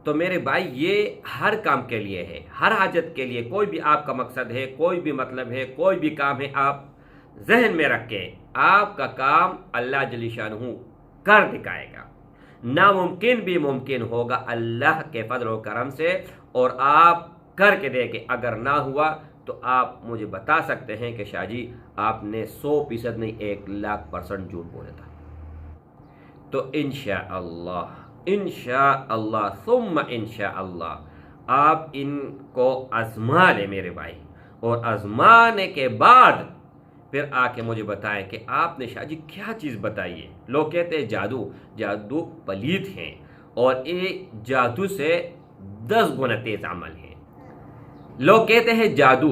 تو میرے بھائی یہ ہر کام کے لیے ہے، ہر حاجت کے لیے، کوئی بھی آپ کا مقصد ہے، کوئی بھی مطلب ہے، کوئی بھی کام ہے، آپ ذہن میں رکھیں آپ کا کام اللہ جل شانہ کر دکھائے گا۔ ناممکن بھی ممکن ہوگا اللہ کے فضل و کرم سے، اور آپ کر کے دیکھیں، اگر نہ ہوا تو آپ مجھے بتا سکتے ہیں کہ شاہ جی آپ نے 100% نہیں 1,00,000% جھوٹ بولا تھا۔ تو انشاءاللہ انشاءاللہ ثم انشاءاللہ آپ ان کو آزما لیں میرے بھائی، اور آزمانے کے بعد پھر آ کے مجھے بتائیں کہ آپ نے شاہ جی کیا چیز بتائی ہے۔ لوگ کہتے ہیں جادو پلید ہیں، اور ایک جادو سے 10 گنا تیز عمل ہے۔ لوگ کہتے ہیں جادو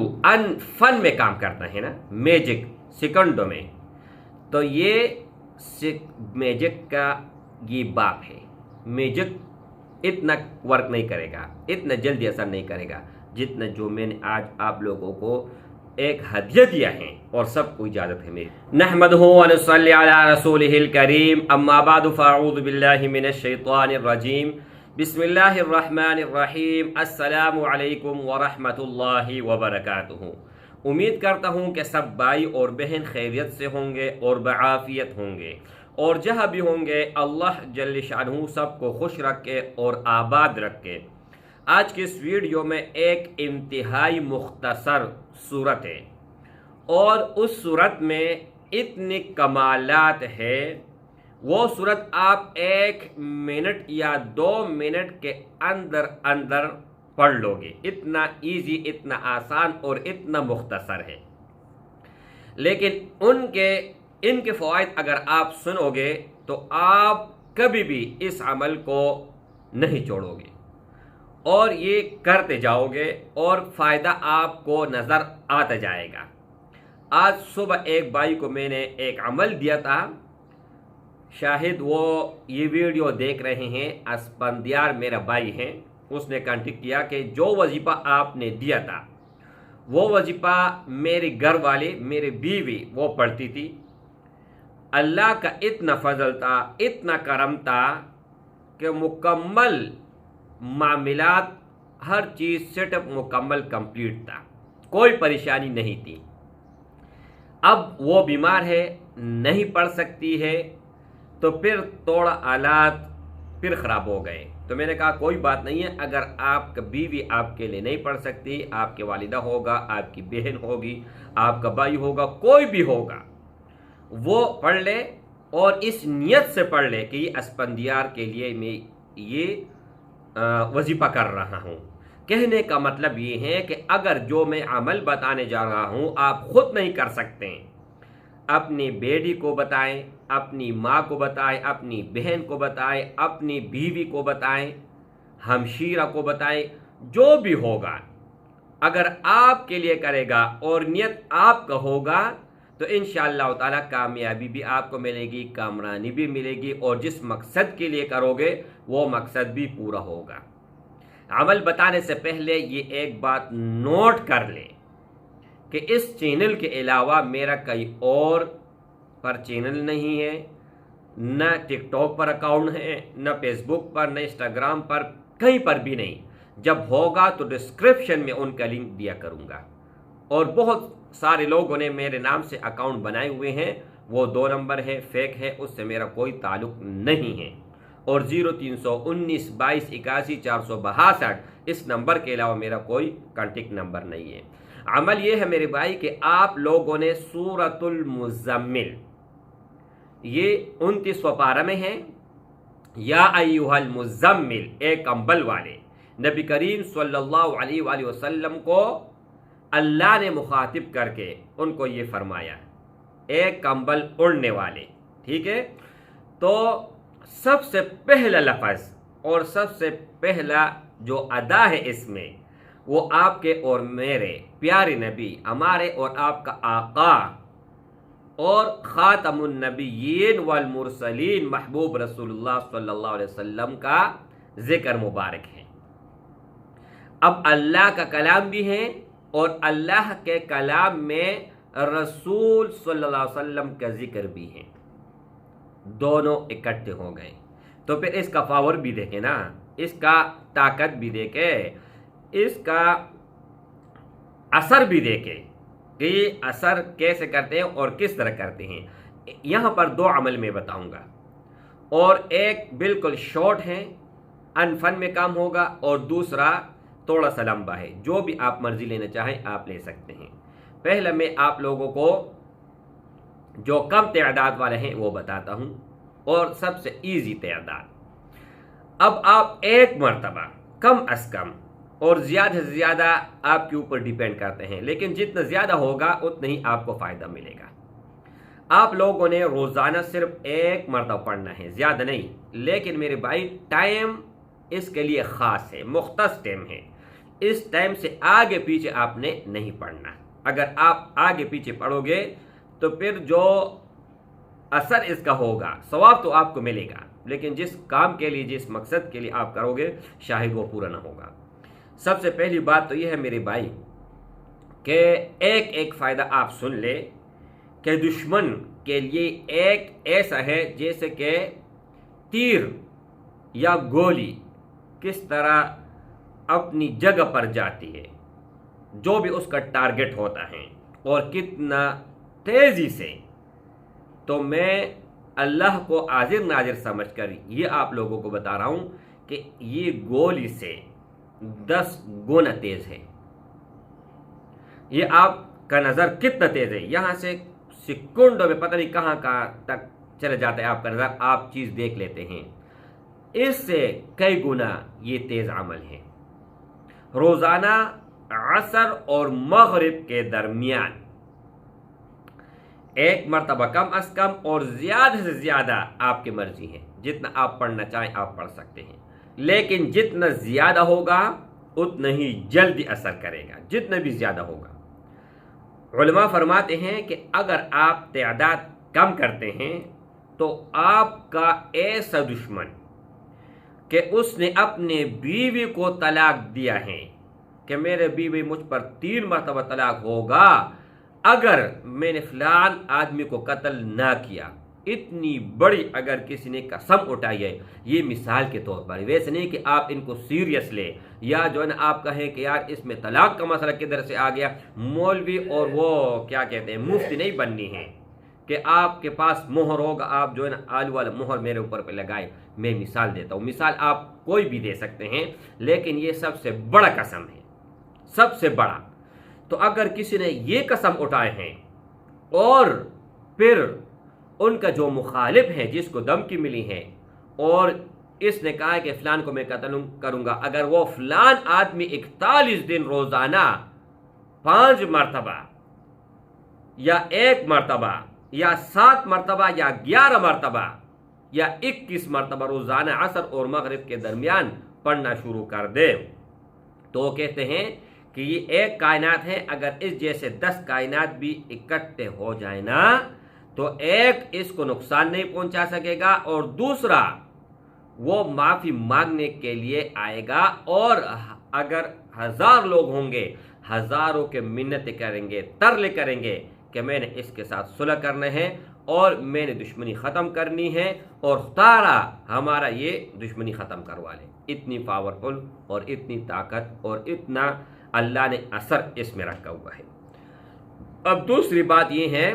فن میں کام کرتا ہے نا، میجک سیکنڈوں میں، تو یہ میجک کا یہ باپ ہے۔ میجک اتنا ورک نہیں کرے گا، اتنا جلدی اثر نہیں کرے گا جتنا جو میں نے آج آپ لوگوں کو ایک ہدیہ دیا ہے، اور سب کو اجازت ہے میری۔ نحمدہ و نصلی علی رسولہ الکریم، اما بعد فاعوذ باللہ من الشیطان الرجیم، بسم اللہ الرحمن الرحیم، السلام علیکم ورحمۃ اللہ وبرکاتہ۔ امید کرتا ہوں کہ سب بھائی اور بہن خیریت سے ہوں گے اور بعافیت ہوں گے، اور جہاں بھی ہوں گے اللہ جل شانہ سب کو خوش رکھے اور آباد رکھے۔ آج کی اس ویڈیو میں ایک انتہائی مختصر صورت ہے، اور اس صورت میں اتنے کمالات ہے، وہ صورت آپ 1 منٹ یا 2 منٹ کے اندر اندر پڑھ لو گے۔ اتنا ایزی، اتنا آسان اور اتنا مختصر ہے، لیکن ان کے فوائد اگر آپ سنو گے تو آپ کبھی بھی اس عمل کو نہیں چھوڑو گے، اور یہ کرتے جاؤ گے اور فائدہ آپ کو نظر آتا جائے گا۔ آج صبح ایک بھائی کو میں نے ایک عمل دیا تھا، شاہد وہ یہ ویڈیو دیکھ رہے ہیں، اسپندیار میرا بھائی ہے، اس نے کانٹیکٹ کیا کہ جو وظیفہ آپ نے دیا تھا وہ وظیفہ میرے گھر والے، میرے بیوی وہ پڑھتی تھی۔ اللہ کا اتنا فضل تھا، اتنا کرم تھا کہ مکمل معاملات، ہر چیز سیٹ اپ مکمل کمپلیٹ تھا، کوئی پریشانی نہیں تھی۔ اب وہ بیمار ہے، نہیں پڑھ سکتی ہے، تو پھر تھوڑا حالات پھر خراب ہو گئے۔ تو میں نے کہا کوئی بات نہیں ہے، اگر آپ کا بیوی آپ کے لیے نہیں پڑھ سکتی، آپ کے والدہ ہوگا، آپ کی بہن ہوگی، آپ کا بھائی ہوگا، کوئی بھی ہوگا، وہ پڑھ لے، اور اس نیت سے پڑھ لے کہ یہ اسپندیار کے لیے میں یہ وظیفہ کر رہا ہوں۔ کہنے کا مطلب یہ ہے کہ اگر جو میں عمل بتانے جا رہا ہوں آپ خود نہیں کر سکتے، اپنی بیٹی کو بتائیں، اپنی ماں کو بتائیں، اپنی بہن کو بتائیں، اپنی بیوی کو بتائیں، ہمشیرہ کو بتائیں، جو بھی ہوگا، اگر آپ کے لیے کرے گا اور نیت آپ کا ہوگا تو انشاءاللہ تعالی کامیابی بھی آپ کو ملے گی، کامرانی بھی ملے گی، اور جس مقصد کے لیے کرو گے وہ مقصد بھی پورا ہوگا۔ عمل بتانے سے پہلے یہ ایک بات نوٹ کر لیں کہ اس چینل کے علاوہ میرا کئی اور پر چینل نہیں ہے، نہ ٹک ٹاک پر اکاؤنٹ ہے، نہ فیس بک پر، نہ انسٹاگرام پر، کہیں پر بھی نہیں۔ جب ہوگا تو ڈسکرپشن میں ان کا لنک دیا کروں گا، اور بہت سارے لوگوں نے میرے نام سے اکاؤنٹ بنائے ہوئے ہیں، وہ 2 نمبر ہے، فیک ہے، اس سے میرا کوئی تعلق نہیں ہے۔ اور 0319 22 81 462 اس نمبر کے علاوہ میرا کوئی کانٹیکٹ نمبر نہیں ہے۔ عمل یہ ہے میرے بھائی کہ آپ لوگوں نے سورۃ المزمل، یہ 29 پارہ میں ہے، یا ایھا المزمل، اے کمبل والے۔ نبی کریم صلی اللہ علیہ وآلہ وسلم کو اللہ نے مخاطب کر کے ان کو یہ فرمایا، اے کمبل اڑنے والے، ٹھیک ہے؟ تو سب سے پہلا لفظ اور سب سے پہلا جو ادا ہے اس میں، وہ آپ کے اور میرے پیارے نبی، ہمارے اور آپ کا آقا اور خاتم النبیین والمرسلین محبوب رسول اللہ صلی اللہ علیہ وسلم کا ذکر مبارک ہے۔ اب اللہ کا کلام بھی ہے، اور اللہ کے کلام میں رسول صلی اللہ علیہ وسلم کا ذکر بھی ہے، دونوں اکٹھے ہو گئے۔ تو پھر اس کا پاور بھی دیکھیں نا، اس کا طاقت بھی دیکھے، اس کا اثر بھی دیکھے کہ یہ اثر کیسے کرتے ہیں اور کس طرح کرتے ہیں۔ یہاں پر 2 عمل میں بتاؤں گا، اور ایک بالکل شارٹ ہے، ان فن میں کام ہوگا، اور دوسرا تھوڑا سا لمبا ہے۔ جو بھی آپ مرضی لینا چاہیں آپ لے سکتے ہیں۔ پہلے میں آپ لوگوں کو جو کم تعداد والے ہیں وہ بتاتا ہوں، اور سب سے ایزی تعداد۔ اب آپ ایک مرتبہ کم از کم، اور زیادہ سے زیادہ آپ کے اوپر ڈیپینڈ کرتے ہیں، لیکن جتنا زیادہ ہوگا اتنا ہی آپ کو فائدہ ملے گا۔ آپ لوگوں نے روزانہ صرف ایک مرتبہ پڑھنا ہے، زیادہ نہیں، لیکن میرے بھائی ٹائم اس کے لیے خاص ہے، مختص ٹائم ہے۔ اس ٹائم سے آگے پیچھے آپ نے نہیں پڑھنا۔ اگر آپ آگے پیچھے پڑھو گے تو پھر جو اثر اس کا ہوگا، ثواب تو آپ کو ملے گا، لیکن جس کام کے لیے، جس مقصد کے لیے آپ کرو گے شاید وہ پورا نہ ہوگا۔ سب سے پہلی بات تو یہ ہے میرے بھائی کہ ایک فائدہ آپ سن لے کہ دشمن کے لیے ایک ایسا ہے جیسے کہ تیر یا گولی کس طرح اپنی جگہ پر جاتی ہے، جو بھی اس کا ٹارگٹ ہوتا ہے، اور کتنا تیزی سے۔ تو میں اللہ کو حاضر ناظر سمجھ کر یہ آپ لوگوں کو بتا رہا ہوں کہ یہ گولی سے 10 گنا تیز ہے۔ یہ آپ کا نظر کتنا تیز ہے، یہاں سے سیکنڈوں میں پتہ نہیں کہاں تک چلے جاتا ہے آپ کا نظر، آپ چیز دیکھ لیتے ہیں۔ اس سے کئی گنا یہ تیز عمل ہے۔ روزانہ عصر اور مغرب کے درمیان ایک مرتبہ کم از کم، اور زیادہ سے زیادہ آپ کی مرضی ہے، جتنا آپ پڑھنا چاہیں آپ پڑھ سکتے ہیں، لیکن جتنا زیادہ ہوگا اتنا ہی جلدی اثر کرے گا، جتنا بھی زیادہ ہوگا۔ علماء فرماتے ہیں کہ اگر آپ تعداد کم کرتے ہیں تو آپ کا ایسا دشمن کہ اس نے اپنے بیوی کو طلاق دیا ہے کہ میرے بیوی مجھ پر 3 مرتبہ طلاق ہوگا اگر میں نے فلان آدمی کو قتل نہ کیا، اتنی بڑی اگر کسی نے قسم اٹھائی ہے، یہ مثال کے طور پر، ویسے نہیں کہ آپ ان کو سیریس لے، یا جو ہے نا آپ کہیں کہ یار اس میں طلاق کا مسئلہ کدھر سے آ گیا۔ مولوی اور وہ کیا کہتے ہیں مفتی نہیں بننی ہے کہ آپ کے پاس مہر ہوگا، آپ جو ہے نا آلو والا مہر میرے اوپر پہ لگائے۔ میں مثال دیتا ہوں، مثال آپ کوئی بھی دے سکتے ہیں، لیکن یہ سب سے بڑا قسم ہے، سب سے بڑا۔ تو اگر کسی نے یہ قسم اٹھائے ہیں اور پھر ان کا جو مخالف ہے جس کو دھمکی ملی ہے، اور اس نے کہا کہ فلان کو میں قتل کروں گا، اگر وہ فلان آدمی 41 دن روزانہ 5 مرتبہ یا 1 مرتبہ یا 7 مرتبہ یا 11 مرتبہ یا 21 مرتبہ روزانہ عصر اور مغرب کے درمیان پڑھنا شروع کر دے، تو وہ کہتے ہیں کہ یہ ایک کائنات ہے، اگر اس جیسے 10 کائنات بھی اکٹھے ہو جائیں نا تو ایک اس کو نقصان نہیں پہنچا سکے گا، اور دوسرا وہ معافی مانگنے کے لیے آئے گا، اور اگر 1000 لوگ ہوں گے ہزاروں کے منتیں کریں گے، ترلے کریں گے کہ میں نے اس کے ساتھ صلح کرنا ہے اور میں نے دشمنی ختم کرنی ہے، اور تارا ہمارا یہ دشمنی ختم کروا لے۔ اتنی پاورفل اور اتنی طاقت اور اتنا اللہ نے اثر اس میں رکھا ہوا ہے۔ اب دوسری بات یہ ہے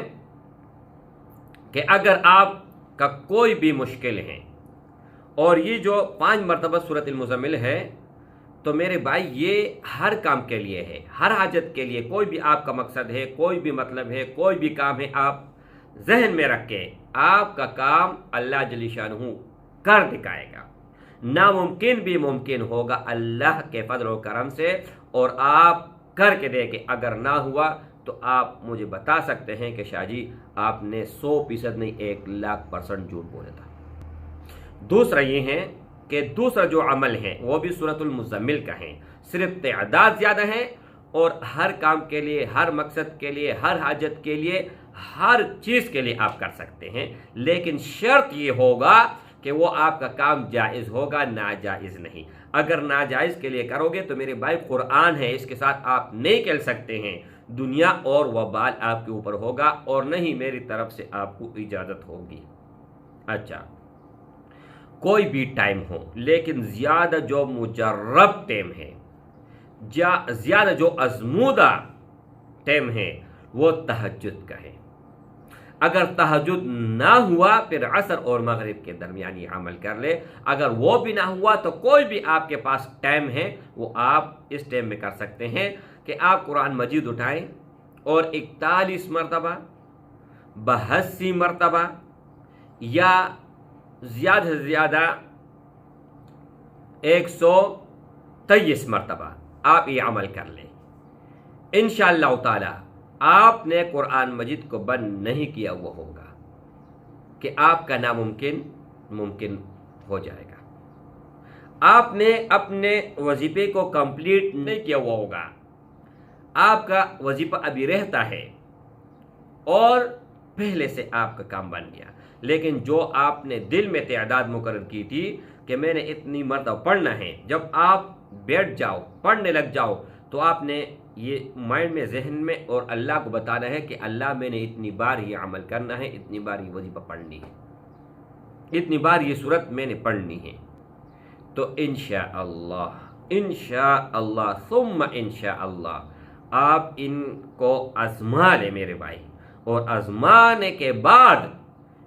کہ اگر آپ کا کوئی بھی مشکل ہے، اور یہ جو 5 مرتبہ سورۃ المزمل ہے، تو میرے بھائی یہ ہر کام کے لیے ہے، ہر حاجت کے لیے، کوئی بھی آپ کا مقصد ہے، کوئی بھی مطلب ہے، کوئی بھی کام ہے، آپ ذہن میں رکھ کے آپ کا کام اللہ جل شانہ کر دکھائے گا۔ ناممکن بھی ممکن ہوگا اللہ کے فضل و کرم سے، اور آپ کر کے دیکھیں، اگر نہ ہوا تو آپ مجھے بتا سکتے ہیں کہ شاہ جی آپ نے 100% نہیں 1,00,000% جھوٹ بولا تھا۔ دوسرا یہ ہے کہ دوسرا جو عمل ہے وہ بھی سورۃ المزمل کا ہے، صرف تعداد زیادہ ہے، اور ہر کام کے لیے، ہر مقصد کے لیے، ہر حاجت کے لیے، ہر چیز کے لیے آپ کر سکتے ہیں، لیکن شرط یہ ہوگا کہ وہ آپ کا کام جائز ہوگا، ناجائز نہیں۔ اگر ناجائز کے لیے کرو گے تو میرے بھائی قرآن ہے، اس کے ساتھ آپ نہیں کھیل سکتے ہیں، دنیا اور وبال آپ کے اوپر ہوگا، اور نہیں میری طرف سے آپ کو اجازت ہوگی۔ اچھا، کوئی بھی ٹائم ہو، لیکن زیادہ جو مجرب ٹائم ہے، زیادہ جو آزمودہ ٹائم ہے وہ تہجد کا ہے۔ اگر تہجد نہ ہوا پھر عصر اور مغرب کے درمیان یہ عمل کر لے، اگر وہ بھی نہ ہوا تو کوئی بھی آپ کے پاس ٹائم ہے وہ آپ اس ٹائم میں کر سکتے ہیں کہ آپ قرآن مجید اٹھائیں اور 41 مرتبہ، 82 مرتبہ یا زیادہ سے زیادہ 123 مرتبہ آپ یہ عمل کر لیں۔ انشاءاللہ تعالی آپ نے قرآن مجید کو بند نہیں کیا ہوا ہوگا کہ آپ کا ناممکن ممکن ہو جائے گا۔ آپ نے اپنے وظیفے کو کمپلیٹ نہیں کیا ہوا ہوگا، آپ کا وظیفہ ابھی رہتا ہے اور پہلے سے آپ کا کام بن گیا، لیکن جو آپ نے دل میں تعداد مقرر کی تھی کہ میں نے اتنی مرتبہ پڑھنا ہے، جب آپ بیٹھ جاؤ پڑھنے لگ جاؤ تو آپ نے یہ مائنڈ میں، ذہن میں اور اللہ کو بتانا ہے کہ اللہ میں نے اتنی بار یہ عمل کرنا ہے، اتنی بار یہ وظیفہ پڑھنی ہے، اتنی بار یہ صورت میں نے پڑھنی ہے۔ تو انشاءاللہ ثم انشاءاللہ آپ ان کو آزما لیں میرے بھائی، اور آزمانے کے بعد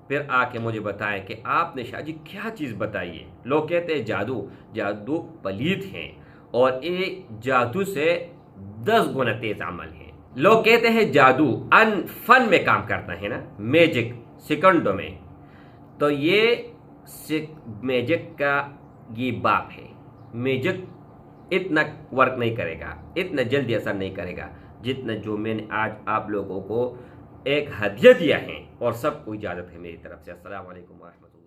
پھر آ کے مجھے بتائیں کہ آپ نے شاہ جی کیا چیز بتائی ہے۔ لوگ کہتے ہیں جادو پلید ہیں اور ایک جادو سے 10 گنا تیز عمل ہے۔ لوگ کہتے ہیں جادو فن میں کام کرتا ہے نا، میجک سیکنڈوں میں، تو یہ میجک کا یہ باپ ہے۔ میجک اتنا ورک نہیں کرے گا، اتنا جلدی اثر نہیں کرے گا جتنا جو میں نے آج آپ لوگوں کو ایک ہدیہ دیا ہے، اور سب کو اجازت ہے میری طرف سے۔ السلام علیکم ورحمۃ اللہ۔